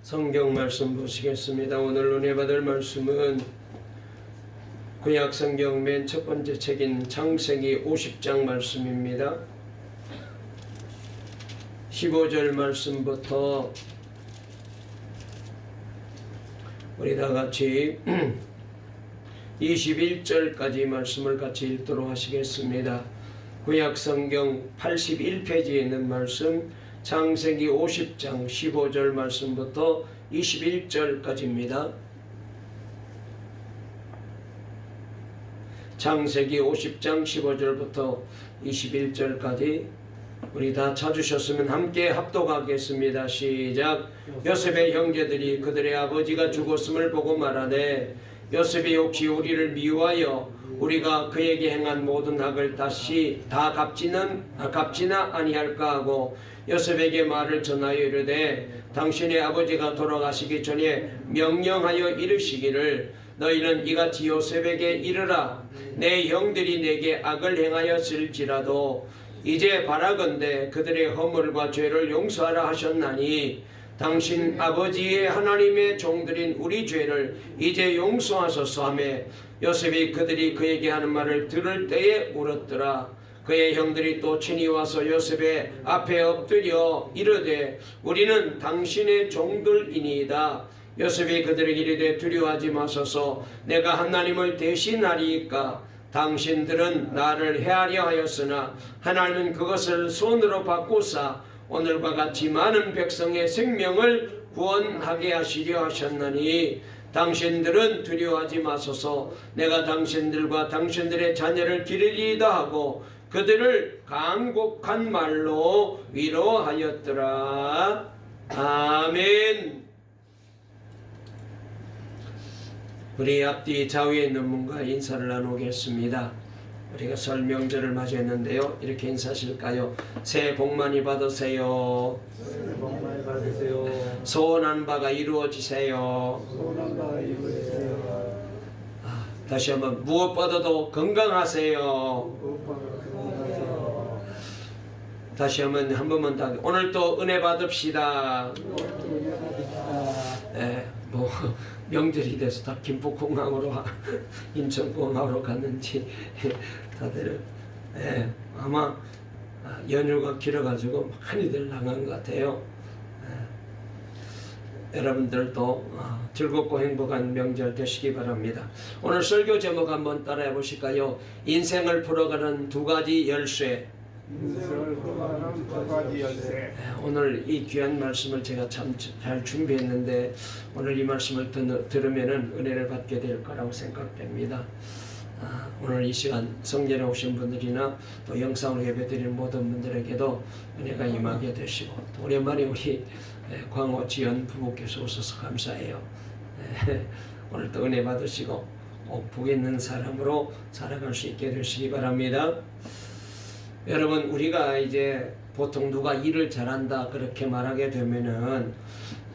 성경 말씀 보시겠습니다. 오늘 은혜 받을 말씀은 구약 성경 맨 첫 번째 책인 창세기 50장 말씀입니다. 15절 말씀부터 우리 다 같이 21절까지 말씀을 같이 읽도록 하시겠습니다. 구약 성경 81페이지에 있는 말씀 창세기 50장 15절 말씀부터 21절까지입니다. 창세기 50장 15절부터 21절까지 우리 다 찾으셨으면 함께 합독하겠습니다. 시작. 요셉의 형제들이 그들의 아버지가 죽었음을 보고 말하되 요셉이 혹시 우리를 미워하여 우리가 그에게 행한 모든 악을 다시 다 갚지나 아니할까 하고 요셉에게 말을 전하여 이르되 당신의 아버지가 돌아가시기 전에 명령하여 이르시기를 너희는 이같이 요셉에게 이르라. 내 형들이 내게 악을 행하였을지라도 이제 바라건대 그들의 허물과 죄를 용서하라 하셨나니 당신 아버지의 하나님의 종들인 우리 죄를 이제 용서하소서 하며 요셉이 그들이 그에게 하는 말을 들을 때에 울었더라. 그의 형들이 또 친히 와서 요셉의 앞에 엎드려 이르되 우리는 당신의 종들이니이다. 요셉이 그들에게 이르되 두려워하지 마소서. 내가 하나님을 대신하리이까. 당신들은 나를 해하려 하였으나 하나님은 그것을 손으로 바꾸사 오늘과 같이 많은 백성의 생명을 구원하게 하시려 하셨나니 당신들은 두려워하지 마소서. 내가 당신들과 당신들의 자녀를 기르리이다 하고 그들을 간곡한 말로 위로하였더라. 아멘. 우리 앞뒤 좌우에 있는 분과 인사를 나누겠습니다. 우리가 설 명절을 맞이했는데요. 이렇게 인사하실까요? 새해 복 많이 받으세요. 새해 복 많이 받으세요. 소원한 바가 이루어지세요. 소원한 바가 이루어지세요. 다시 한번 무엇보다도 건강하세요. 다시 한번 한 번만 더. 오늘 또 은혜 받읍시다. 뭐 명절이 돼서 다 김포공항으로 인천공항으로 갔는지 다들 아마 연휴가 길어가지고 많이들 나간 것 같아요. 여러분들도 즐겁고 행복한 명절 되시기 바랍니다. 오늘 설교 제목 한번 따라해 보실까요? 인생을 풀어가는 두 가지 열쇠. 인생을 풀어가는 두 가지 열쇠. 오늘 이 귀한 말씀을 제가 참 잘 준비했는데 오늘 이 말씀을 들으면 은혜를 받게 될 거라고 생각됩니다. 오늘 이 시간 성전에 오신 분들이나 또 영상으로 예배드리는 모든 분들에게도 은혜가 임하게 되시고 또 오랜만에 우리 광호 지연 부부께서 오셔서 감사해요. 오늘 또 은혜 받으시고 복 있는 사람으로 살아갈 수 있게 되시기 바랍니다. 여러분, 우리가 이제 보통 누가 일을 잘한다 그렇게 말하게 되면은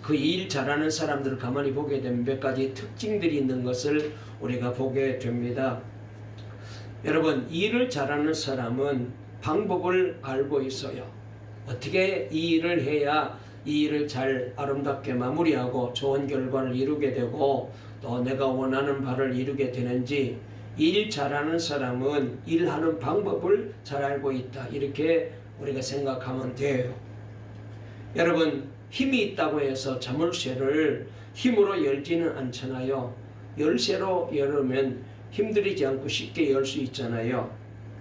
그 일 잘하는 사람들을 가만히 보게 되면 몇 가지 특징들이 있는 것을 우리가 보게 됩니다. 여러분, 일을 잘하는 사람은 방법을 알고 있어요. 어떻게 이 일을 해야 이 일을 잘 아름답게 마무리하고 좋은 결과를 이루게 되고 또 내가 원하는 바를 이루게 되는지 일 잘하는 사람은 일하는 방법을 잘 알고 있다. 이렇게 우리가 생각하면 돼요. 여러분, 힘이 있다고 해서 자물쇠를 힘으로 열지는 않잖아요. 열쇠로 열으면 힘들이지 않고 쉽게 열 수 있잖아요.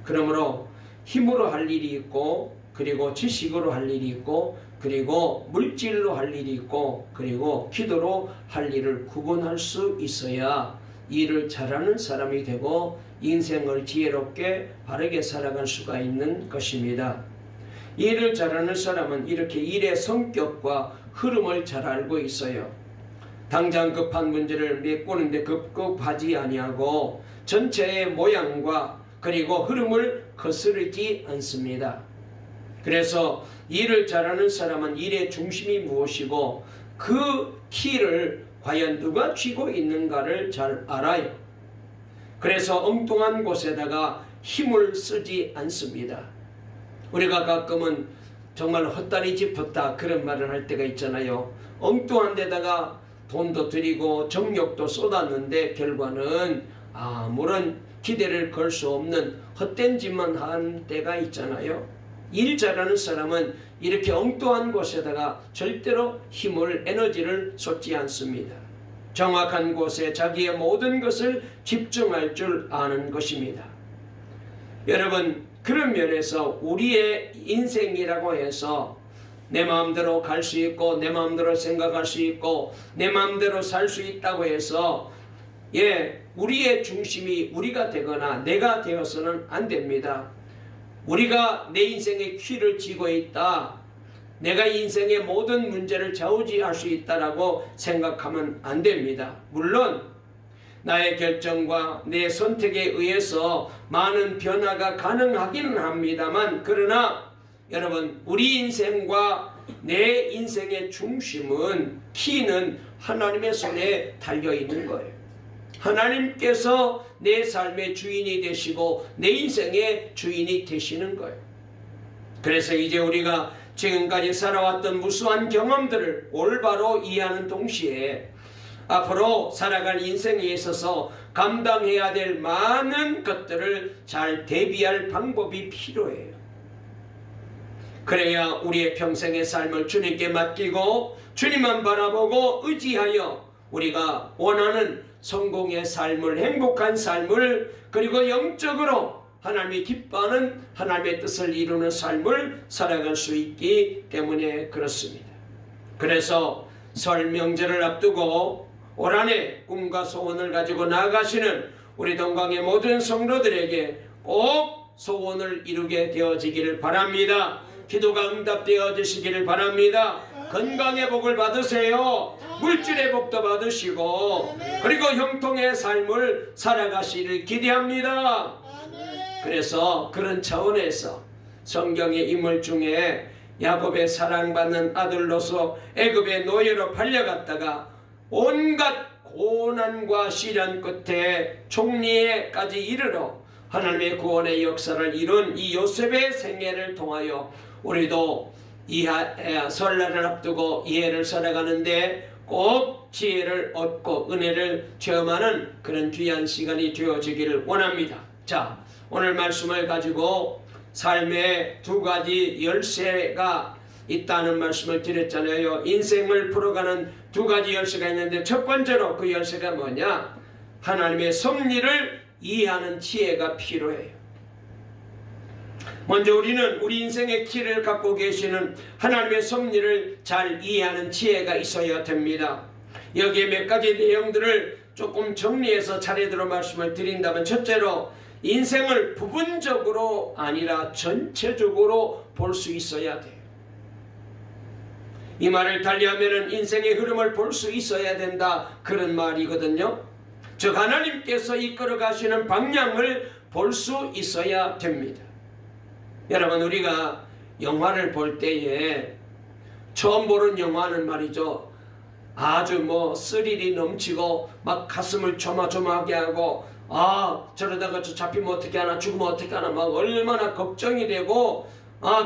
그러므로 힘으로 할 일이 있고 그리고 지식으로 할 일이 있고 그리고 물질로 할 일이 있고 그리고 기도로 할 일을 구분할 수 있어야 일을 잘하는 사람이 되고 인생을 지혜롭게 바르게 살아갈 수가 있는 것입니다. 일을 잘하는 사람은 이렇게 일의 성격과 흐름을 잘 알고 있어요. 당장 급한 문제를 메꾸는데 급급하지 아니하고 전체의 모양과 그리고 흐름을 거스르지 않습니다. 그래서 일을 잘하는 사람은 일의 중심이 무엇이고 그 키를 과연 누가 쥐고 있는가를 잘 알아요. 그래서 엉뚱한 곳에다가 힘을 쓰지 않습니다. 우리가 가끔은 정말 헛다리 짚었다 그런 말을 할 때가 있잖아요. 엉뚱한 데다가 돈도 들이고 정력도 쏟았는데 결과는 아무런 기대를 걸 수 없는 헛된 짓만 한 때가 있잖아요. 일 잘하는 사람은 이렇게 엉뚱한 곳에다가 절대로 힘을 에너지를 쏟지 않습니다. 정확한 곳에 자기의 모든 것을 집중할 줄 아는 것입니다. 여러분, 그런 면에서 우리의 인생이라고 해서 내 마음대로 갈 수 있고 내 마음대로 생각할 수 있고 내 마음대로 살 수 있다고 해서 우리의 중심이 우리가 되거나 내가 되어서는 안 됩니다. 우리가 내 인생의 키를 쥐고 있다, 내가 인생의 모든 문제를 좌우지할 수 있다라고 생각하면 안 됩니다. 물론 나의 결정과 내 선택에 의해서 많은 변화가 가능하기는 합니다만, 그러나 여러분, 우리 인생과 내 인생의 중심은, 키는 하나님의 손에 달려있는 거예요. 하나님께서 내 삶의 주인이 되시고 내 인생의 주인이 되시는 거예요. 그래서 이제 우리가 지금까지 살아왔던 무수한 경험들을 올바로 이해하는 동시에 앞으로 살아갈 인생에 있어서 감당해야 될 많은 것들을 잘 대비할 방법이 필요해요. 그래야 우리의 평생의 삶을 주님께 맡기고 주님만 바라보고 의지하여 우리가 원하는 성공의 삶을, 행복한 삶을, 그리고 영적으로 하나님이 기뻐하는 하나님의 뜻을 이루는 삶을 살아갈 수 있기 때문에 그렇습니다. 그래서 설 명절을 앞두고 올 한해 꿈과 소원을 가지고 나아가시는 우리 동강의 모든 성도들에게 꼭 소원을 이루게 되어지기를 바랍니다. 기도가 응답되어지시기를 바랍니다. 건강의 복을 받으세요. 물질의 복도 받으시고 그리고 형통의 삶을 살아가시기를 기대합니다. 그래서 그런 차원에서 성경의 인물 중에 야곱의 사랑받는 아들로서 애굽의 노예로 팔려갔다가 온갖 고난과 시련 끝에 총리에까지 이르러 하나님의 구원의 역사를 이룬 이 요셉의 생애를 통하여 우리도 이 설날을 앞두고 이 해를 살아가는데 꼭 지혜를 얻고 은혜를 체험하는 그런 귀한 시간이 되어지기를 원합니다. 자, 오늘 말씀을 가지고 삶의 두 가지 열쇠가 있다는 말씀을 드렸잖아요. 인생을 풀어가는 두 가지 열쇠가 있는데 첫 번째로 그 열쇠가 뭐냐? 하나님의 섭리를 이해하는 지혜가 필요해요. 먼저 우리는 우리 인생의 키를 갖고 계시는 하나님의 섭리를 잘 이해하는 지혜가 있어야 됩니다. 여기에 몇 가지 내용들을 조금 정리해서 차례대로 말씀을 드린다면, 첫째로 인생을 부분적으로 아니라 전체적으로 볼 수 있어야 돼요. 이 말을 달리하면 인생의 흐름을 볼 수 있어야 된다, 그런 말이거든요. 즉 하나님께서 이끌어 가시는 방향을 볼 수 있어야 됩니다. 여러분, 우리가 영화를 볼 때에 처음 보는 영화는 말이죠, 아주 스릴이 넘치고 막 가슴을 조마조마하게 하고, 저러다가 저 잡히면 어떻게 하나, 죽으면 어떻게 하나, 막 얼마나 걱정이 되고,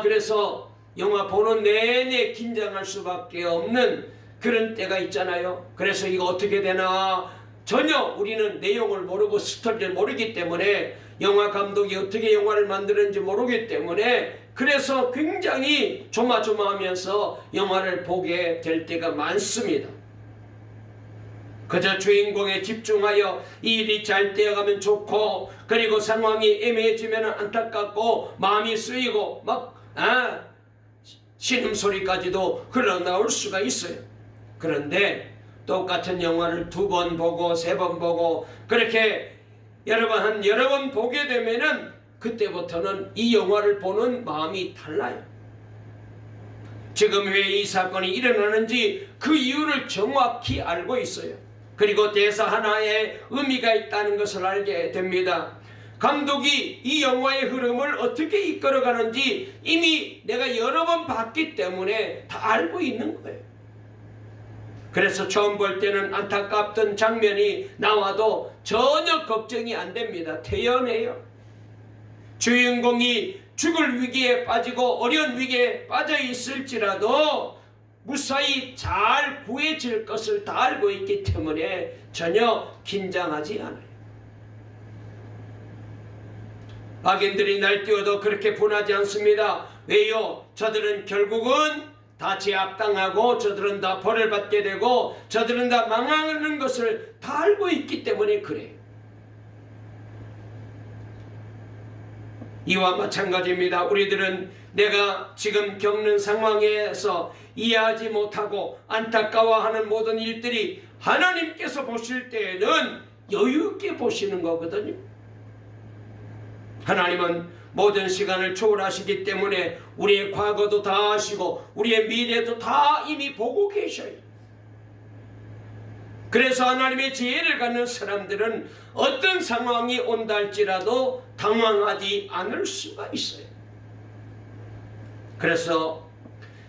그래서 영화 보는 내내 긴장할 수밖에 없는 그런 때가 있잖아요. 그래서 이거 어떻게 되나 전혀 우리는 내용을 모르고 스토리를 모르기 때문에, 영화 감독이 어떻게 영화를 만드는지 모르기 때문에, 그래서 굉장히 조마조마하면서 영화를 보게 될 때가 많습니다. 그저 주인공에 집중하여 이 일이 잘 되어가면 좋고, 그리고 상황이 애매해지면 안타깝고 마음이 쓰이고 막 신음소리까지도 흘러나올 수가 있어요. 그런데 똑같은 영화를 2번 보고 3번 보고 그렇게 여러 번 보게 되면은 그때부터는 이 영화를 보는 마음이 달라요. 지금 왜 이 사건이 일어나는지 그 이유를 정확히 알고 있어요. 그리고 대사 하나에 의미가 있다는 것을 알게 됩니다. 감독이 이 영화의 흐름을 어떻게 이끌어가는지 이미 내가 여러 번 봤기 때문에 다 알고 있는 거예요. 그래서 처음 볼 때는 안타깝던 장면이 나와도 전혀 걱정이 안 됩니다. 태연해요. 주인공이 죽을 위기에 빠지고 어려운 위기에 빠져 있을지라도 무사히 잘 구해질 것을 다 알고 있기 때문에 전혀 긴장하지 않아요. 악인들이 날뛰어도 그렇게 분하지 않습니다. 왜요? 저들은 결국은 다 제압당하고 저들은 다 벌을 받게 되고 저들은 다 망하는 것을 다 알고 있기 때문에 그래요. 이와 마찬가지입니다. 우리들은 내가 지금 겪는 상황에서 이해하지 못하고 안타까워하는 모든 일들이 하나님께서 보실 때에는 여유있게 보시는 거거든요. 하나님은 모든 시간을 초월하시기 때문에 우리의 과거도 다 아시고 우리의 미래도 다 이미 보고 계셔요. 그래서 하나님의 지혜를 갖는 사람들은 어떤 상황이 온다 할지라도 당황하지 않을 수가 있어요. 그래서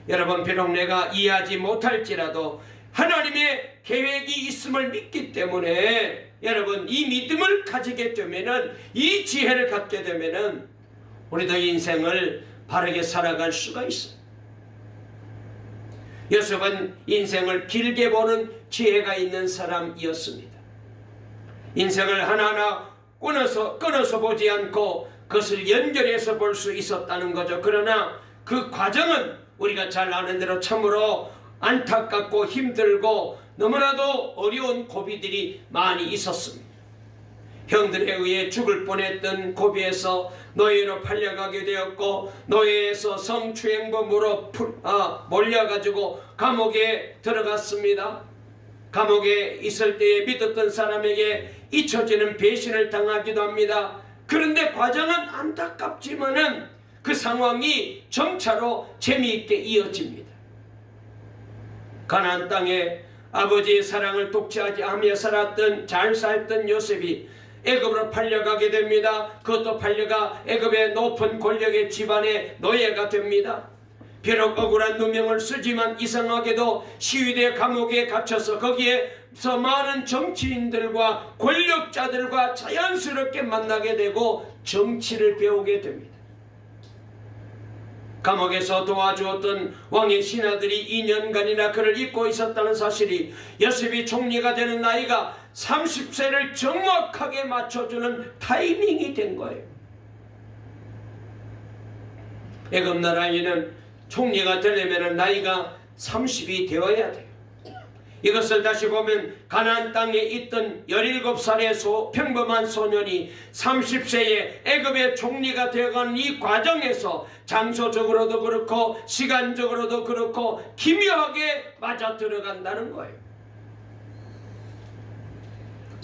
여러분, 비록 내가 이해하지 못할지라도 하나님의 계획이 있음을 믿기 때문에 여러분, 이 믿음을 가지게 되면은, 이 지혜를 갖게 되면은 우리도 인생을 바르게 살아갈 수가 있어요. 요셉은 인생을 길게 보는 지혜가 있는 사람이었습니다. 인생을 하나하나 끊어서 보지 않고 그것을 연결해서 볼 수 있었다는 거죠. 그러나 그 과정은 우리가 잘 아는 대로 참으로 안타깝고 힘들고 너무나도 어려운 고비들이 많이 있었습니다. 형들에 의해 죽을 뻔했던 고비에서 노예로 팔려가게 되었고, 노예에서 성추행범으로 몰려가지고 감옥에 들어갔습니다. 감옥에 있을 때에 믿었던 사람에게 잊혀지는 배신을 당하기도 합니다. 그런데 과정은 안타깝지만은 그 상황이 점차로 재미있게 이어집니다. 가나안 땅에 아버지의 사랑을 독차지하며 잘 살던 요셉이 애굽으로 팔려가게 됩니다. 그것도 팔려가 애굽의 높은 권력의 집안의 노예가 됩니다. 비록 억울한 누명을 쓰지만 이상하게도 시위대 감옥에 갇혀서 거기에서 많은 정치인들과 권력자들과 자연스럽게 만나게 되고 정치를 배우게 됩니다. 감옥에서 도와주었던 왕의 신하들이 2년간이나 그를 잊고 있었다는 사실이 요셉이 총리가 되는 나이가 30세를 정확하게 맞춰주는 타이밍이 된 거예요. 애굽 나라에는 총리가 되려면 나이가 30이 되어야 돼요. 이것을 다시 보면 가나안 땅에 있던 17살의 평범한 소년이 30세에 애굽의 총리가 되어가는 이 과정에서 장소적으로도 그렇고 시간적으로도 그렇고 기묘하게 맞아 들어간다는 거예요.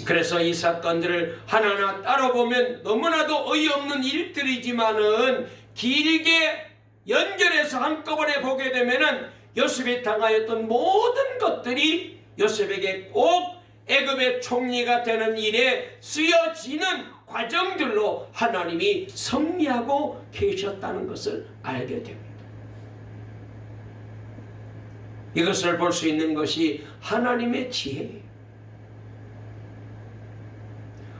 그래서 이 사건들을 하나하나 따로 보면 너무나도 어이없는 일들이지만은 길게 연결해서 한꺼번에 보게 되면은 요셉이 당하였던 모든 것들이 요셉에게 꼭 애굽의 총리가 되는 일에 쓰여지는 과정들로 하나님이 섭리하고 계셨다는 것을 알게 됩니다. 이것을 볼 수 있는 것이 하나님의 지혜예요.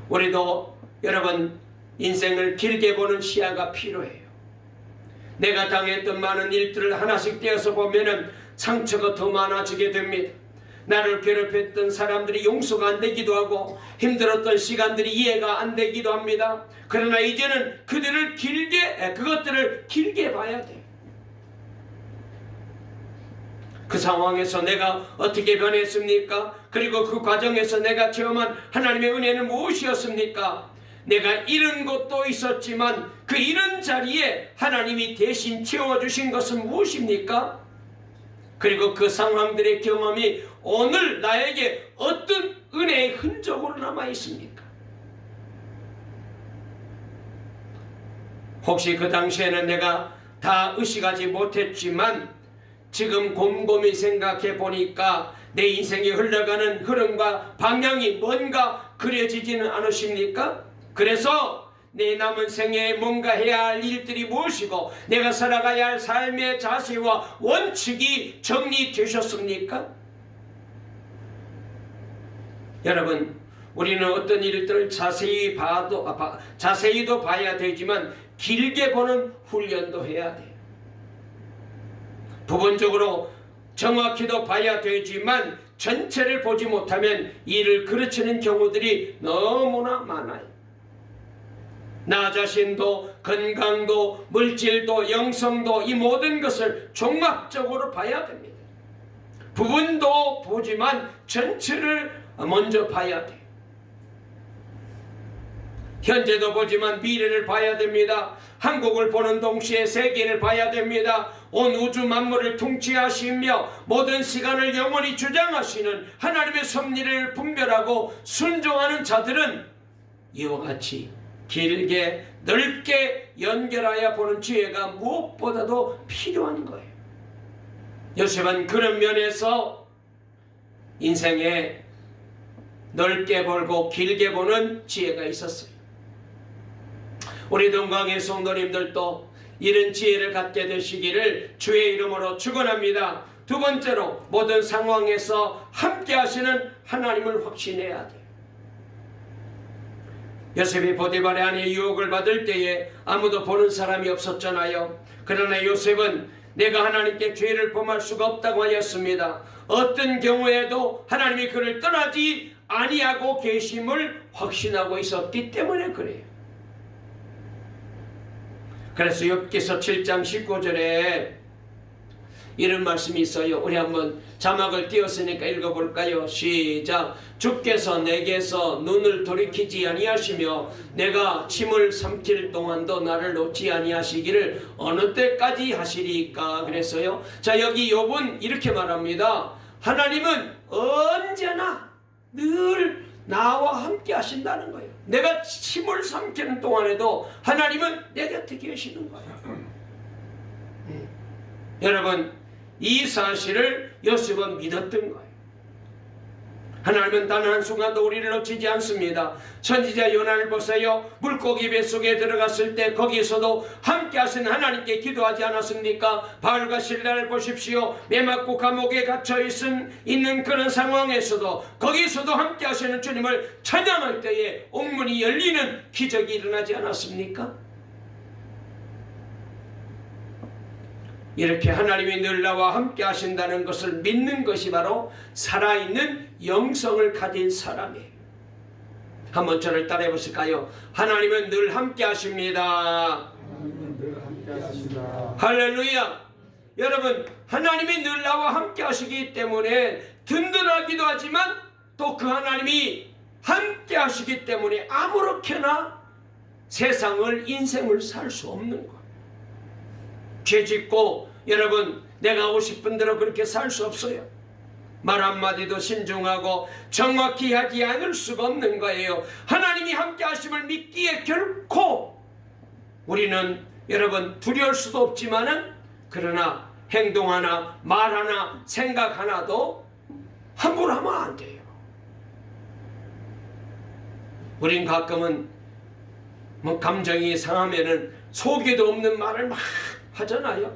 우리도 여러분, 인생을 길게 보는 시야가 필요해요. 내가 당했던 많은 일들을 하나씩 떼어서 보면은 상처가 더 많아지게 됩니다. 나를 괴롭혔던 사람들이 용서가 안 되기도 하고 힘들었던 시간들이 이해가 안 되기도 합니다. 그러나 이제는 그것들을 길게 봐야 돼요. 그 상황에서 내가 어떻게 변했습니까? 그리고 그 과정에서 내가 체험한 하나님의 은혜는 무엇이었습니까? 내가 잃은 것도 있었지만 그 잃은 자리에 하나님이 대신 채워주신 것은 무엇입니까? 그리고 그 상황들의 경험이 오늘 나에게 어떤 은혜의 흔적으로 남아 있습니까? 혹시 그 당시에는 내가 다 의식하지 못했지만 지금 곰곰이 생각해 보니까 내 인생이 흘러가는 흐름과 방향이 뭔가 그려지지는 않으십니까? 그래서 내 남은 생애에 뭔가 해야 할 일들이 무엇이고 내가 살아가야 할 삶의 자세와 원칙이 정리되셨습니까? 여러분, 우리는 어떤 일들을 자세히도 봐야 되지만 길게 보는 훈련도 해야 돼요. 부분적으로 정확히도 봐야 되지만 전체를 보지 못하면 이를 그르치는 경우들이 너무나 많아요. 나 자신도 건강도 물질도 영성도 이 모든 것을 종합적으로 봐야 됩니다. 부분도 보지만 전체를 먼저 봐야 돼요. 현재도 보지만 미래를 봐야 됩니다. 한국을 보는 동시에 세계를 봐야 됩니다. 온 우주 만물을 통치하시며 모든 시간을 영원히 주장하시는 하나님의 섭리를 분별하고 순종하는 자들은 이와 같이 길게 넓게 연결하여 보는 지혜가 무엇보다도 필요한 거예요. 요셉은 그런 면에서 인생에 넓게 보고 길게 보는 지혜가 있었어요. 우리 동강의 성도님들도 이런 지혜를 갖게 되시기를 주의 이름으로 축원합니다. 두 번째로 모든 상황에서 함께 하시는 하나님을 확신해야 돼요. 요셉이 보디발의 아내의 유혹을 받을 때에 아무도 보는 사람이 없었잖아요. 그러나 요셉은 내가 하나님께 죄를 범할 수가 없다고 하였습니다. 어떤 경우에도 하나님이 그를 떠나지 아니하고 계심을 확신하고 있었기 때문에 그래요. 그래서 욥기서 7장 19절에 이런 말씀이 있어요. 우리 한번 자막을 띄웠으니까 읽어볼까요? 시작. 주께서 내게서 눈을 돌이키지 아니하시며 내가 침을 삼킬 동안도 나를 놓지 아니하시기를 어느 때까지 하시리까? 그랬어요. 자, 여기 욥은 이렇게 말합니다. 하나님은 언제나 늘 나와 함께 하신다는 거예요. 내가 침을 삼키는 동안에도 하나님은 내 곁에 계시는 거예요. 여러분, 이 사실을 요셉은 믿었던 거예요. 하나님은 단 한순간도 우리를 놓치지 않습니다. 선지자 요나를 보세요. 물고기 뱃속에 들어갔을 때 거기서도 함께 하신 하나님께 기도하지 않았습니까? 바울과 실라를 보십시오. 매 맞고 감옥에 갇혀 있는 그런 상황에서도 거기서도 함께 하시는 주님을 찬양할 때에 옥문이 열리는 기적이 일어나지 않았습니까? 이렇게 하나님이 늘 나와 함께 하신다는 것을 믿는 것이 바로 살아있는 영성을 가진 사람이에요. 한번 저를 따라해 보실까요? 하나님은 늘 함께 하십니다. 하나님은 늘 함께 하십니다. 할렐루야. 여러분, 하나님이 늘 나와 함께 하시기 때문에 든든하기도 하지만 또 그 하나님이 함께 하시기 때문에 아무렇게나 세상을 인생을 살 수 없는 거예요. 죄짓고 여러분 내가 하고 싶은 대로 그렇게 살 수 없어요. 말 한마디도 신중하고 정확히 하지 않을 수가 없는 거예요. 하나님이 함께 하심을 믿기에 결코 우리는 여러분 두려울 수도 없지만은 그러나 행동 하나 말 하나 생각 하나도 함부로 하면 안 돼요. 우린 가끔은 뭐 감정이 상하면은 속에도 없는 말을 막 하잖아요.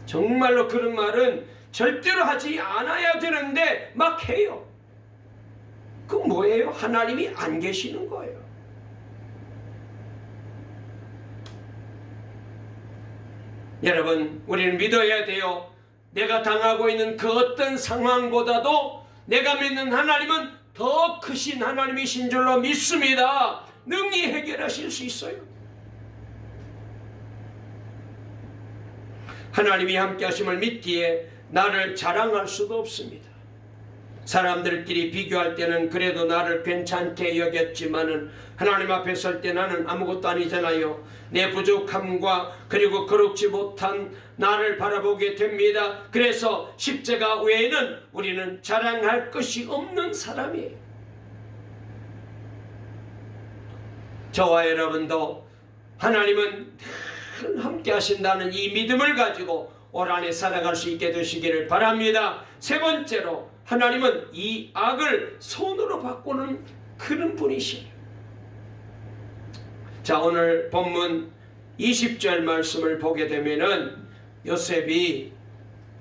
정말로 그런 말은 절대로 하지 않아야 되는데 막 해요. 그 뭐예요? 하나님이 안 계시는 거예요. 여러분, 우리는 믿어야 돼요. 내가 당하고 있는 그 어떤 상황보다도 내가 믿는 하나님은 더 크신 하나님이신 줄로 믿습니다. 능히 해결하실 수 있어요. 하나님이 함께 하심을 믿기에 나를 자랑할 수도 없습니다. 사람들끼리 비교할 때는 그래도 나를 괜찮게 여겼지만은 하나님 앞에 설 때 나는 아무것도 아니잖아요. 내 부족함과 그리고 그렇지 못한 나를 바라보게 됩니다. 그래서 십자가 외에는 우리는 자랑할 것이 없는 사람이에요. 저와 여러분도 하나님은 늘 함께 하신다는 이 믿음을 가지고 올 한해 살아갈 수 있게 되시기를 바랍니다. 세 번째로 하나님은 이 악을 손으로 바꾸는 그런 분이시에요. 자, 오늘 본문 20절 말씀을 보게 되면은 요셉이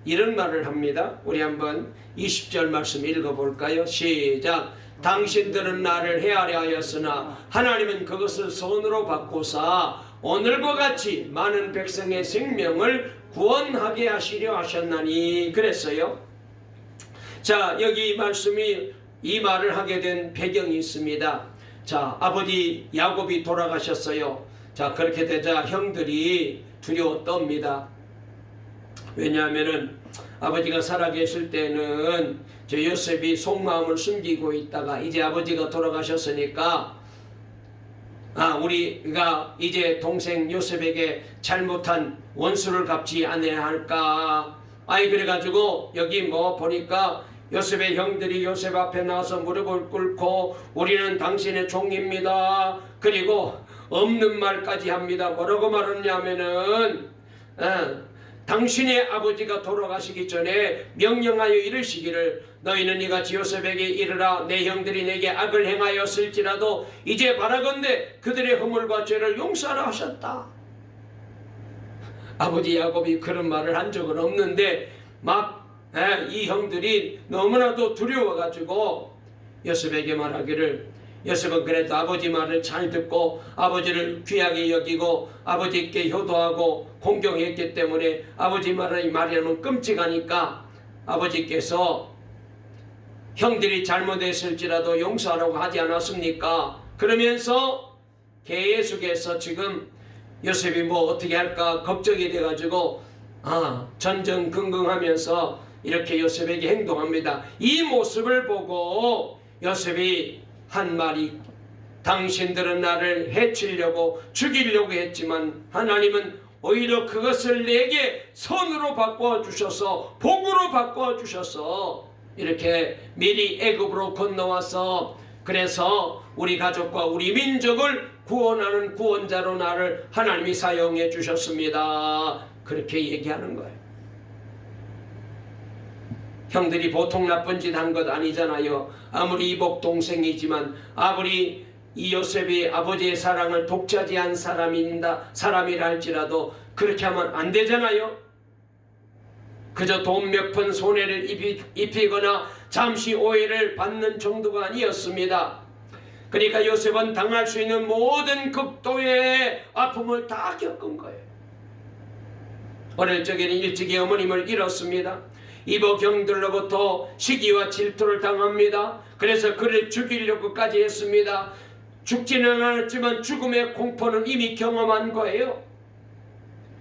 이런 말을 합니다. 우리 한번 20절 말씀 읽어볼까요? 시작. 당신들은 나를 헤아려 하였으나 하나님은 그것을 손으로 바꾸사 오늘과 같이 많은 백성의 생명을 구원하게 하시려 하셨나니 그랬어요. 자, 여기 이 말씀이 이 말을 하게 된 배경이 있습니다. 자, 아버지 야곱이 돌아가셨어요. 자, 그렇게 되자 형들이 두려워 떱니다. 왜냐하면은 아버지가 살아계실 때는 저 요셉이 속마음을 숨기고 있다가 이제 아버지가 돌아가셨으니까 우리가 이제 동생 요셉에게 잘못한 원수를 갚지 않아야 할까. 그래가지고 여기 뭐 보니까 요셉의 형들이 요셉 앞에 나와서 무릎을 꿇고 우리는 당신의 종입니다. 그리고 없는 말까지 합니다. 뭐라고 말하냐면은 당신의 아버지가 돌아가시기 전에 명령하여 이르시기를 너희는 이같이 요셉에게 이르라 내 형들이 내게 악을 행하였을지라도 이제 바라건대 그들의 허물과 죄를 용서하라 하셨다. 아버지 야곱이 그런 말을 한 적은 없는데 막 이 형들이 너무나도 두려워가지고 요셉에게 말하기를 요셉은 그래도 아버지 말을 잘 듣고 아버지를 귀하게 여기고 아버지께 효도하고 공경했기 때문에 아버지 말이라면 끔찍하니까 아버지께서 형들이 잘못했을지라도 용서하라고 하지 않았습니까? 그러면서 계속해서 지금 요셉이 뭐 어떻게 할까 걱정이 돼가지고 전전긍긍하면서 이렇게 요셉에게 행동합니다. 이 모습을 보고 요셉이 한 말이 당신들은 나를 해치려고 죽이려고 했지만 하나님은 오히려 그것을 내게 선으로 바꿔 주셔서 복으로 바꿔 주셔서 이렇게 미리 애굽으로 건너와서 그래서 우리 가족과 우리 민족을 구원하는 구원자로 나를 하나님이 사용해 주셨습니다. 그렇게 얘기하는 거예요. 형들이 보통 나쁜 짓 한 것 아니잖아요. 아무리 이복 동생이지만 아무리 이 요셉이 아버지의 사랑을 독차지한 사람이라 할지라도 그렇게 하면 안 되잖아요. 그저 돈 몇 푼 손해를 입히거나 잠시 오해를 받는 정도가 아니었습니다. 그러니까 요셉은 당할 수 있는 모든 극도의 아픔을 다 겪은 거예요. 어릴 적에는 일찍이 어머님을 잃었습니다. 이복 형들로부터 시기와 질투를 당합니다. 그래서 그를 죽이려고까지 했습니다. 죽지는 않았지만 죽음의 공포는 이미 경험한 거예요.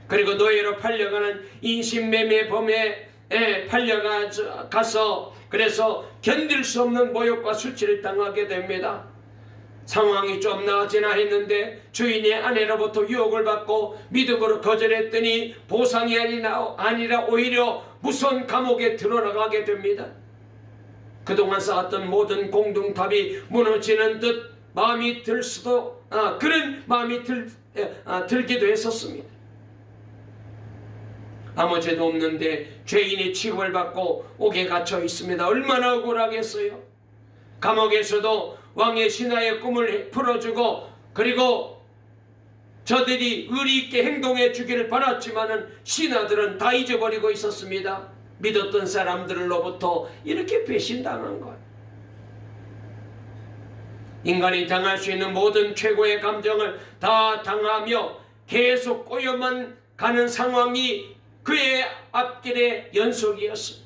그리고 노예로 팔려가는 인신매매범에 팔려가서 그래서 견딜 수 없는 모욕과 수치를 당하게 됩니다. 상황이 좀 나아지나 했는데 주인의 아내로부터 유혹을 받고 믿음으로 거절했더니 보상이 아니라 오히려 무서운 감옥에 들어가게 됩니다. 그동안 쌓았던 모든 공동탑이 무너지는 듯 마음이 들 수도 그런 마음이 들기도 했었습니다. 아무 죄도 없는데 죄인의 취급을 받고 옥에 갇혀 있습니다. 얼마나 억울하겠어요. 감옥에서도 왕의 신하의 꿈을 풀어주고 그리고 저들이 의리 있게 행동해 주기를 바랐지만은 신하들은 다 잊어버리고 있었습니다. 믿었던 사람들로부터 이렇게 배신당한 것. 인간이 당할 수 있는 모든 최고의 감정을 다 당하며 계속 꼬여만 가는 상황이 그의 앞길의 연속이었습니다.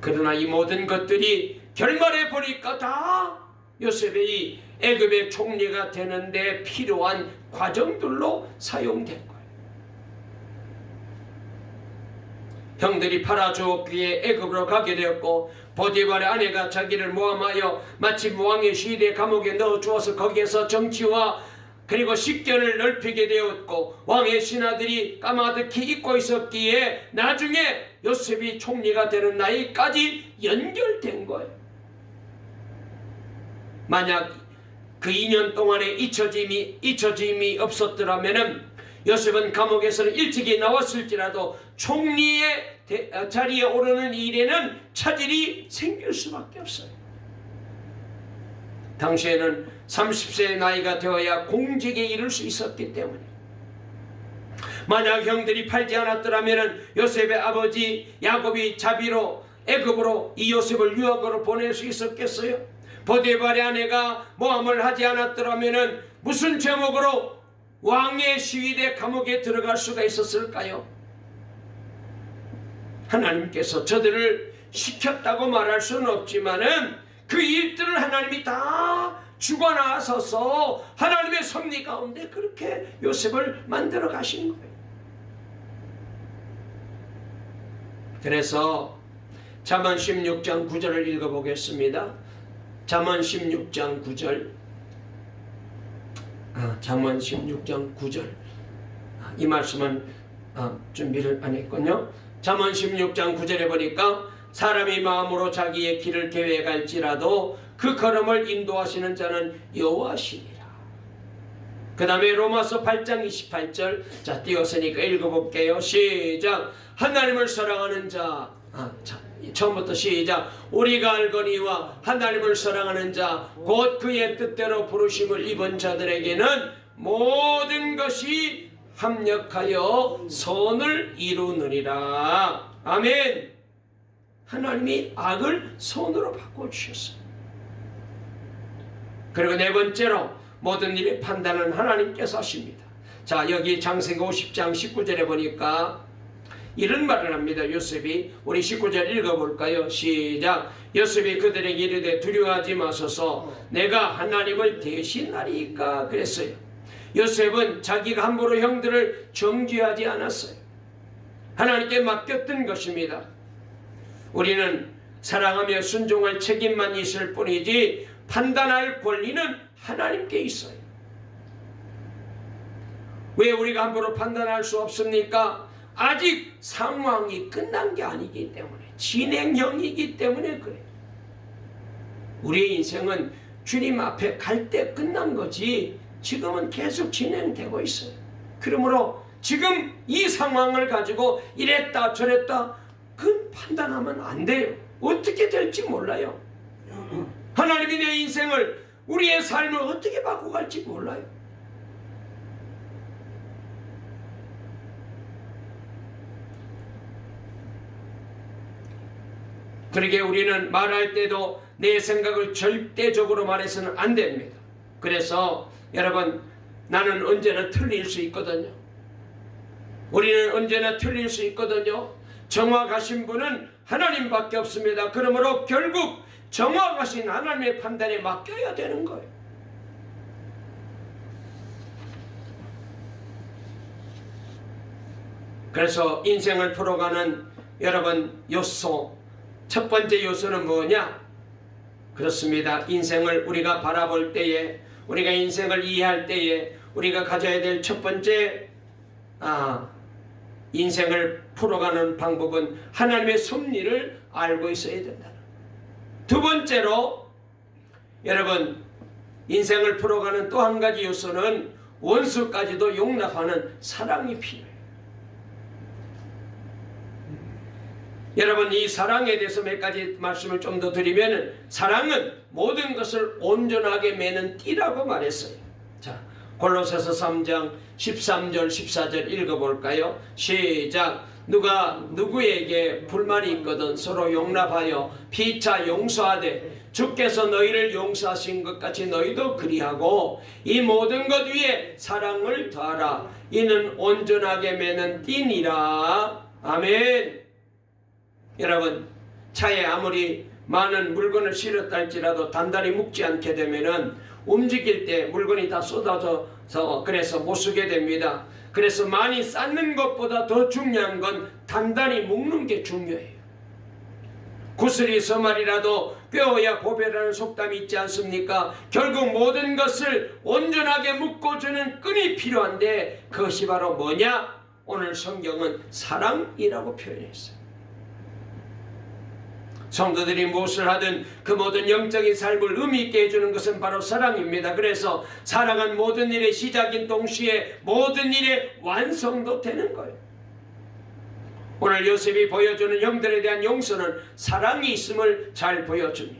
그러나 이 모든 것들이 결말에 보니까 다 요셉이 애굽의 총리가 되는데 필요한 과정들로 사용된 거예요. 형들이 팔아주었기에 애굽으로 가게 되었고 보디발의 아내가 자기를 모함하여 마침 왕의 시대 감옥에 넣어주어서 거기에서 정치와 그리고 식견을 넓히게 되었고 왕의 신하들이 까마득히 잊고 있었기에 나중에 요셉이 총리가 되는 나이까지 연결된 거예요. 만약 그 2년 동안에 잊혀짐이 없었더라면은 요셉은 감옥에서는 일찍이 나왔을지라도 총리의 자리에 오르는 일에는 차질이 생길 수밖에 없어요. 당시에는 30세의 나이가 되어야 공직에 이를 수 있었기 때문에 만약 형들이 팔지 않았더라면 요셉의 아버지 야곱이 자비로 애굽으로 이 요셉을 유학으로 보낼 수 있었겠어요? 보디발의 아내가 모함을 하지 않았더라면 무슨 제목으로 왕의 시위대 감옥에 들어갈 수가 있었을까요? 하나님께서 저들을 시켰다고 말할 수는 없지만은 그 일들을 하나님이 다 주고 나서서 하나님의 섭리 가운데 그렇게 요셉을 만들어 가신 거예요. 그래서 잠언 16장 9절을 읽어보겠습니다. 잠언 16장 9절. 잠언 16장 9절. 이 말씀은 준비를 안 했군요. 잠언 16장 9절에 보니까 사람이 마음으로 자기의 길을 계획할지라도 그 걸음을 인도하시는 자는 여호와시니라. 그 다음에 로마서 8장 28절. 자, 띄었으니까 읽어볼게요. 시작. 하나님을 사랑하는 자. 처음부터 시작. 우리가 알거니와 하나님을 사랑하는 자 곧 그의 뜻대로 부르심을 입은 자들에게는 모든 것이 합력하여 선을 이루느니라. 아멘. 하나님이 악을 선으로 바꿔주셨어요. 그리고 네 번째로 모든 일의 판단은 하나님께서 하십니다. 자, 여기 창세기 50장 19절에 보니까 이런 말을 합니다. 요셉이. 우리 19절 읽어볼까요? 시작. 요셉이 그들에게 이르되 두려워하지 마소서 내가 하나님을 대신하리이까 그랬어요. 요셉은 자기가 함부로 형들을 정죄하지 않았어요. 하나님께 맡겼던 것입니다. 우리는 사랑하며 순종할 책임만 있을 뿐이지 판단할 권리는 하나님께 있어요. 왜 우리가 함부로 판단할 수 없습니까? 아직 상황이 끝난 게 아니기 때문에, 진행형이기 때문에 그래요. 우리의 인생은 주님 앞에 갈 때 끝난 거지 지금은 계속 진행되고 있어요. 그러므로 지금 이 상황을 가지고 이랬다 저랬다 그 판단하면 안 돼요. 어떻게 될지 몰라요. 하나님이 내 인생을, 우리의 삶을 어떻게 바꿔갈지 몰라요. 그러게 우리는 말할 때도 내 생각을 절대적으로 말해서는 안 됩니다. 그래서 여러분, 나는 언제나 틀릴 수 있거든요. 우리는 언제나 틀릴 수 있거든요. 정확하신 분은 하나님밖에 없습니다. 그러므로 결국 정확하신 하나님의 판단에 맡겨야 되는 거예요. 그래서 인생을 풀어가는 여러분 요소, 첫 번째 요소는 뭐냐? 그렇습니다. 인생을 우리가 바라볼 때에, 우리가 인생을 이해할 때에 우리가 가져야 될 첫 번째 인생을 풀어가는 방법은 하나님의 섭리를 알고 있어야 된다. 두 번째로 여러분, 인생을 풀어가는 또 한 가지 요소는 원수까지도 용납하는 사랑이 필요해요. 여러분, 이 사랑에 대해서 몇 가지 말씀을 좀 더 드리면, 사랑은 모든 것을 온전하게 매는 띠라고 말했어요. 자, 골로새서 3장 13절 14절 읽어볼까요? 시작. 누가 누구에게 불만이 있거든 서로 용납하여 피차 용서하되 주께서 너희를 용서하신 것 같이 너희도 그리하고 이 모든 것 위에 사랑을 더하라. 이는 온전하게 매는 띠니라. 아멘. 여러분, 차에 아무리 많은 물건을 실었다 할지라도 단단히 묶지 않게 되면은 움직일 때 물건이 다 쏟아져서 그래서 못 쓰게 됩니다. 그래서 많이 쌓는 것보다 더 중요한 건 단단히 묶는 게 중요해요. 구슬이 서말이라도 꿰어야 보배라는 속담이 있지 않습니까? 결국 모든 것을 온전하게 묶어주는 끈이 필요한데 그것이 바로 뭐냐? 오늘 성경은 사랑이라고 표현했어요. 성도들이 무엇을 하든 그 모든 영적인 삶을 의미 있게 해주는 것은 바로 사랑입니다. 그래서 사랑은 모든 일의 시작인 동시에 모든 일의 완성도 되는 거예요. 오늘 요셉이 보여주는 형들에 대한 용서는 사랑이 있음을 잘 보여줍니다.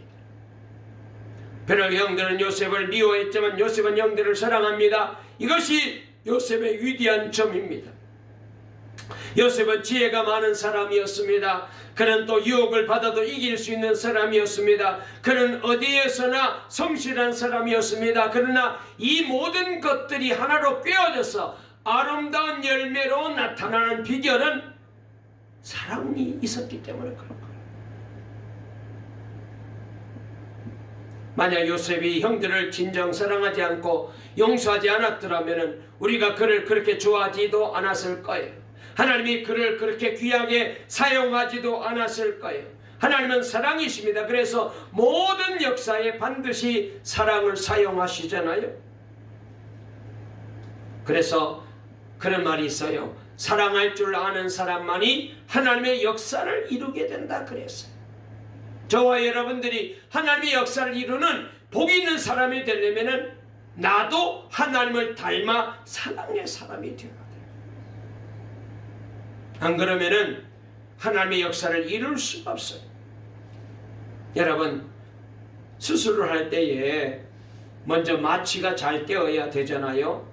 비록 형들은 요셉을 미워했지만 요셉은 형들을 사랑합니다. 이것이 요셉의 위대한 점입니다. 요셉은 지혜가 많은 사람이었습니다. 그는 또 유혹을 받아도 이길 수 있는 사람이었습니다. 그는 어디에서나 성실한 사람이었습니다. 그러나 이 모든 것들이 하나로 꿰어져서 아름다운 열매로 나타나는 비결은 사랑이 있었기 때문에 그런 거예요. 만약 요셉이 형들을 진정 사랑하지 않고 용서하지 않았더라면 우리가 그를 그렇게 좋아하지도 않았을 거예요. 하나님이 그를 그렇게 귀하게 사용하지도 않았을 거예요. 하나님은 사랑이십니다. 그래서 모든 역사에 반드시 사랑을 사용하시잖아요. 그래서 그런 말이 있어요. 사랑할 줄 아는 사람만이 하나님의 역사를 이루게 된다 그랬어요. 저와 여러분들이 하나님의 역사를 이루는 복 있는 사람이 되려면 나도 하나님을 닮아 사랑의 사람이 되어야 돼요. 안 그러면은 하나님의 역사를 이룰 수가 없어요. 여러분, 수술을 할 때에 먼저 마취가 잘 되어야 되잖아요.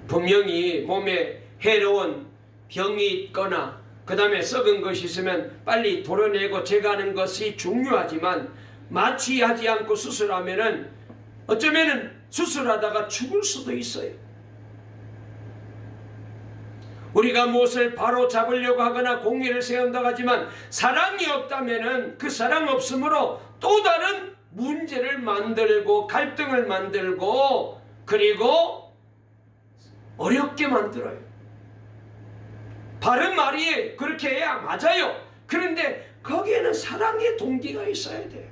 분명히 몸에 해로운 병이 있거나 그 다음에 썩은 것이 있으면 빨리 도려내고 제거하는 것이 중요하지만 마취하지 않고 수술하면은 어쩌면은 수술하다가 죽을 수도 있어요. 우리가 무엇을 바로 잡으려고 하거나 공의를 세운다고 하지만 사랑이 없다면은 그 사랑 없음으로 또 다른 문제를 만들고 갈등을 만들고 그리고 어렵게 만들어요. 바른 말이 그렇게 해야 맞아요. 그런데 거기에는 사랑의 동기가 있어야 돼요.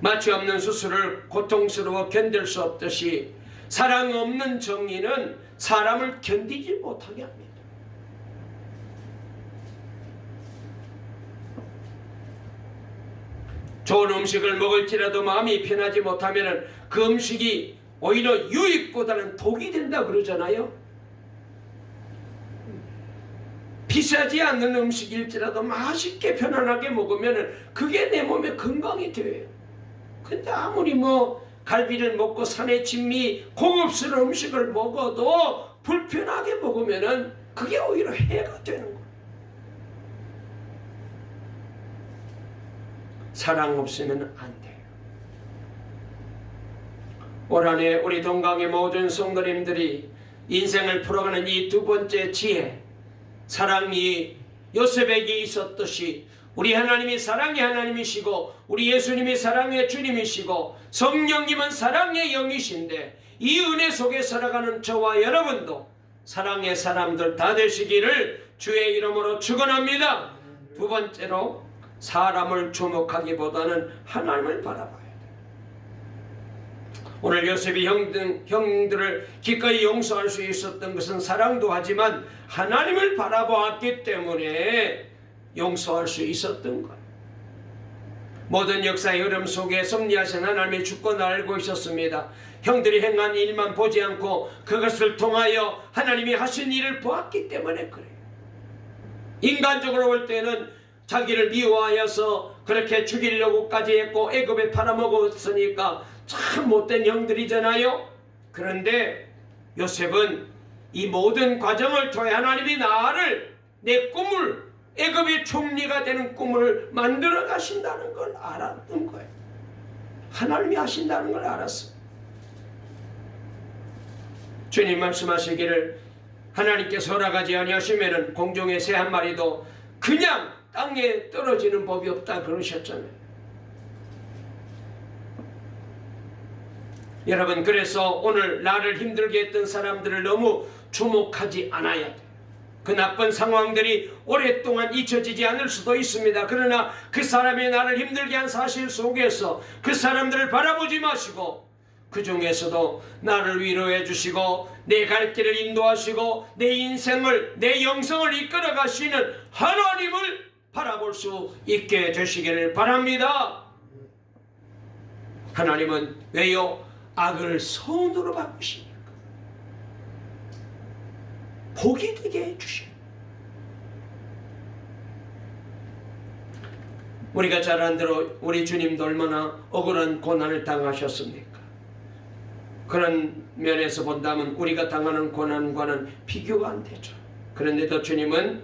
마취 없는 수술을 고통스러워 견딜 수 없듯이 사랑 없는 정의는 사람을 견디지 못하게 합니다. 좋은 음식을 먹을지라도 마음이 편하지 못하면 그 음식이 오히려 유익보다는 독이 된다 그러잖아요. 비싸지 않는 음식일지라도 맛있게 편안하게 먹으면 그게 내 몸에 건강이 돼요. 근데 아무리 갈비를 먹고 산의 진미 고급스러운 음식을 먹어도 불편하게 먹으면 그게 오히려 해가 되는 거예요. 사랑 없으면 안 돼요. 올 한 해 우리 동강의 모든 성도님들이 인생을 풀어가는 이 두 번째 지혜, 사랑이 요셉에게 있었듯이 우리 하나님이 사랑의 하나님이시고 우리 예수님이 사랑의 주님이시고 성령님은 사랑의 영이신데 이 은혜 속에 살아가는 저와 여러분도 사랑의 사람들 다 되시기를 주의 이름으로 축원합니다. 두 번째로 사람을 주목하기보다는 하나님을 바라봐야 돼요. 오늘 요셉이 형들을 기꺼이 용서할 수 있었던 것은 사랑도 하지만 하나님을 바라보았기 때문에 용서할 수 있었던 거예요. 모든 역사의 흐름 속에 섭리하신 하나님의 주권을 알고 있었습니다. 형들이 행한 일만 보지 않고 그것을 통하여 하나님이 하신 일을 보았기 때문에 그래요. 인간적으로 볼 때는 자기를 미워하여서 그렇게 죽이려고까지 했고 애굽에 팔아먹었으니까 참 못된 형들이잖아요. 그런데 요셉은 이 모든 과정을 통해 하나님이 나를 내 꿈을 애굽의 총리가 되는 꿈을 만들어 가신다는 걸 알았던 거예요. 하나님이 하신다는 걸 알았어요. 주님 말씀하시기를 하나님께서 허락하지 아니하시면은 공중의 새 한 마리도 그냥 땅에 떨어지는 법이 없다 그러셨잖아요. 여러분, 그래서 오늘 나를 힘들게 했던 사람들을 너무 주목하지 않아야 돼요. 그 나쁜 상황들이 오랫동안 잊혀지지 않을 수도 있습니다. 그러나 그 사람이 나를 힘들게 한 사실 속에서 그 사람들을 바라보지 마시고 그 중에서도 나를 위로해 주시고 내 갈 길을 인도하시고 내 인생을 내 영성을 이끌어 가시는 하나님을 바라볼 수 있게 되시기를 바랍니다. 하나님은 왜요? 악을 선으로 바꾸시니까 복이 되게 해주셔요. 우리가 잘 안 들어 우리 주님도 얼마나 억울한 고난을 당하셨습니까? 그런 면에서 본다면 우리가 당하는 고난과는 비교가 안 되죠. 그런데도 주님은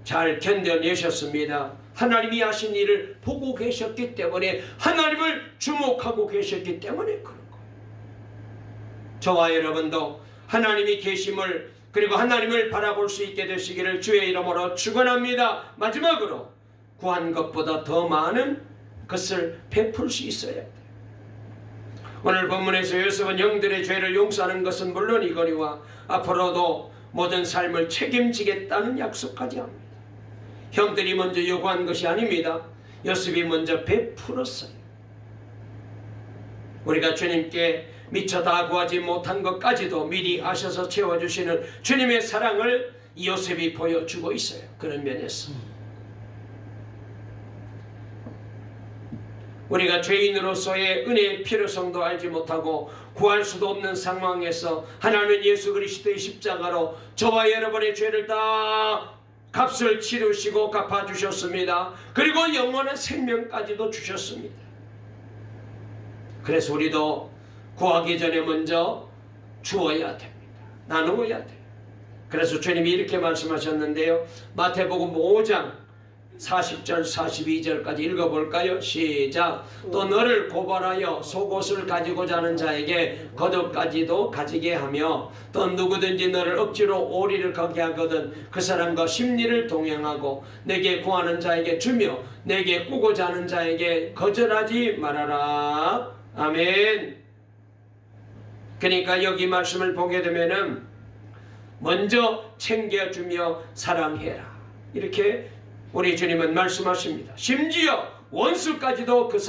잘 견뎌내셨습니다. 하나님이 하신 일을 보고 계셨기 때문에, 하나님을 주목하고 계셨기 때문에 그런 거예요. 저와 여러분도 하나님이 계심을, 그리고 하나님을 바라볼 수 있게 되시기를 주의 이름으로 축원합니다. 마지막으로 구한 것보다 더 많은 것을 베풀 수 있어야 돼요. 오늘 본문에서 요셉은 형들의 죄를 용서하는 것은 물론이거니와 앞으로도 모든 삶을 책임지겠다는 약속까지 합니다. 형들이 먼저 요구한 것이 아닙니다. 요셉이 먼저 베풀었어요. 우리가 주님께 미처 다 구하지 못한 것까지도 미리 아셔서 채워주시는 주님의 사랑을 요셉이 보여주고 있어요. 그런 면에서 우리가 죄인으로서의 은혜의 필요성도 알지 못하고 구할 수도 없는 상황에서 하나님은 예수 그리스도의 십자가로 저와 여러분의 죄를 다 값을 치르시고 갚아주셨습니다. 그리고 영원한 생명까지도 주셨습니다. 그래서 우리도 구하기 전에 먼저 주어야 됩니다. 나누어야 돼요. 그래서 주님이 이렇게 말씀하셨는데요. 마태복음 5장 40절 42절까지 읽어볼까요? 시작. 또 너를 고발하여 속옷을 가지고자 하는 자에게 겉옷까지도 가지게 하며 또 누구든지 너를 억지로 오리를 가게 하거든 그 사람과 심리를 동행하고 내게 구하는 자에게 주며 내게 꾸고자 하는 자에게 거절하지 말아라. 아멘. 그러니까 여기 말씀을 보게 되면은 먼저 챙겨주며 사랑해라, 이렇게 우리 주님은 말씀하십니다. 심지어 원수까지도 그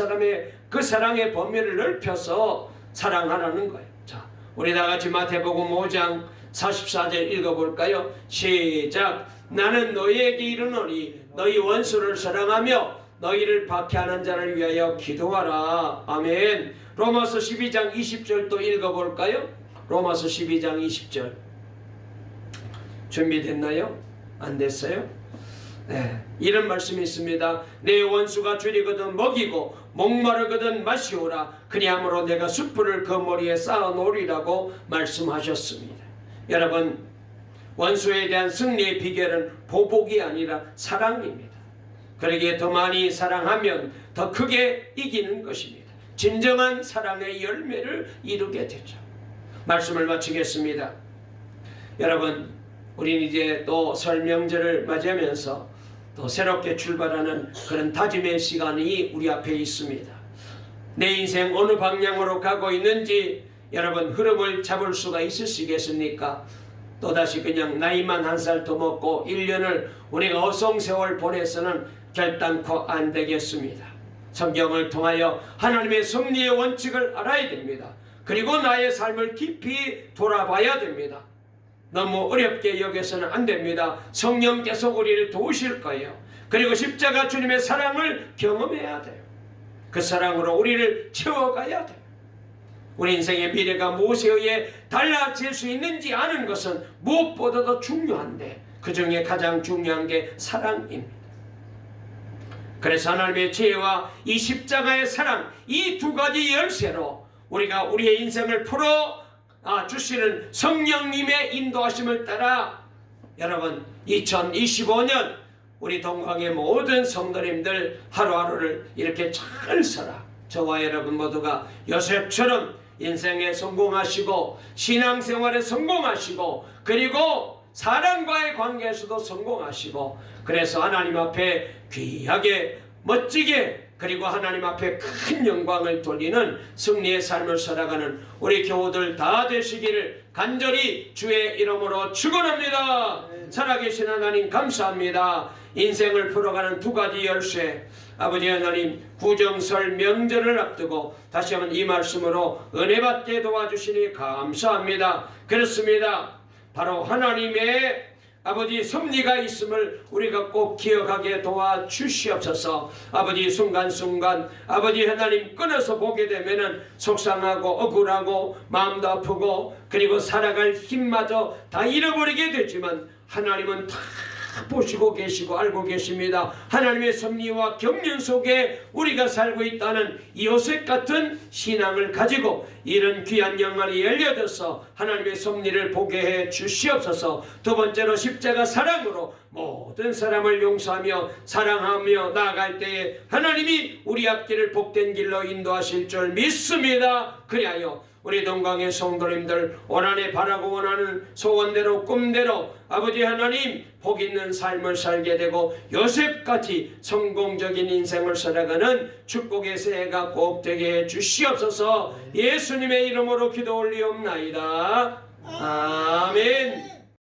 사랑의 범위를 넓혀서 사랑하라는 거예요. 자, 우리 다 같이 마태복음 5장 44절 읽어볼까요? 시작. 나는 너희에게 이르노니 너희 원수를 사랑하며 너희를 박해하는 자를 위하여 기도하라. 아멘. 로마서 12장 20절도 읽어볼까요? 로마서 12장 20절 준비됐나요? 안 됐어요? 네, 이런 말씀이 있습니다. 내 원수가 줄이거든 먹이고 목마르거든 마시오라. 그리함으로 내가 숯불을 그 머리에 쌓아 놓으리라고 말씀하셨습니다. 여러분, 원수에 대한 승리의 비결은 보복이 아니라 사랑입니다. 그러기에 더 많이 사랑하면 더 크게 이기는 것입니다. 진정한 사랑의 열매를 이루게 되죠. 말씀을 마치겠습니다. 여러분, 우리는 이제 또 설 명절을 맞이하면서 또 새롭게 출발하는 그런 다짐의 시간이 우리 앞에 있습니다. 내 인생 어느 방향으로 가고 있는지 여러분 흐름을 잡을 수가 있으시겠습니까? 또다시 그냥 나이만 한 살 더 먹고 1년을 우리가 어성세월 보내서는 결단코 안 되겠습니다. 성경을 통하여 하나님의 섭리의 원칙을 알아야 됩니다. 그리고 나의 삶을 깊이 돌아봐야 됩니다. 너무 어렵게 여겨서는 안 됩니다. 성령께서 우리를 도우실 거예요. 그리고 십자가 주님의 사랑을 경험해야 돼요. 그 사랑으로 우리를 채워가야 돼요. 우리 인생의 미래가 무엇에 의해 달라질 수 있는지 아는 것은 무엇보다도 중요한데 그 중에 가장 중요한 게 사랑입니다. 그래서 하나님의 지혜와 이 십자가의 사랑, 이 두 가지 열쇠로 우리가 우리의 인생을 풀어 주시는 성령님의 인도하심을 따라 여러분 2025년 우리 동광의 모든 성도님들 하루하루를 이렇게 잘 살아 저와 여러분 모두가 요셉처럼 인생에 성공하시고 신앙생활에 성공하시고 그리고 사람과의 관계에서도 성공하시고 그래서 하나님 앞에 귀하게 멋지게 그리고 하나님 앞에 큰 영광을 돌리는 승리의 삶을 살아가는 우리 교우들 다 되시기를 간절히 주의 이름으로 축원합니다. 살아계신 하나님 감사합니다. 인생을 풀어가는 두 가지 열쇠 아버지 하나님 구정설 명절을 앞두고 다시 한번 이 말씀으로 은혜 받게 도와주시니 감사합니다. 그렇습니다. 바로 하나님의 아버지 섭리가 있음을 우리가 꼭 기억하게 도와주시옵소서. 아버지 순간순간 아버지 하나님 끊어서 보게 되면은 속상하고 억울하고 마음도 아프고 그리고 살아갈 힘마저 다 잃어버리게 되지만 하나님은 다 보시고 계시고 알고 계십니다. 하나님의 섭리와 경륜 속에 우리가 살고 있다는 요셉 같은 신앙을 가지고 이런 귀한 영안이 열려져서 하나님의 섭리를 보게 해 주시옵소서. 두 번째로 십자가 사랑으로 모든 사람을 용서하며 사랑하며 나아갈 때에 하나님이 우리 앞길을 복된 길로 인도하실 줄 믿습니다. 그리하여 우리 동강의 성도님들 원한에 바라고 원하는 소원대로 꿈대로 아버지 하나님 복 있는 삶을 살게 되고 요셉같이 성공적인 인생을 살아가는 축복의 새해가 꼭 되게 해 주시옵소서. 예수님의 이름으로 기도 올리옵나이다. 아멘.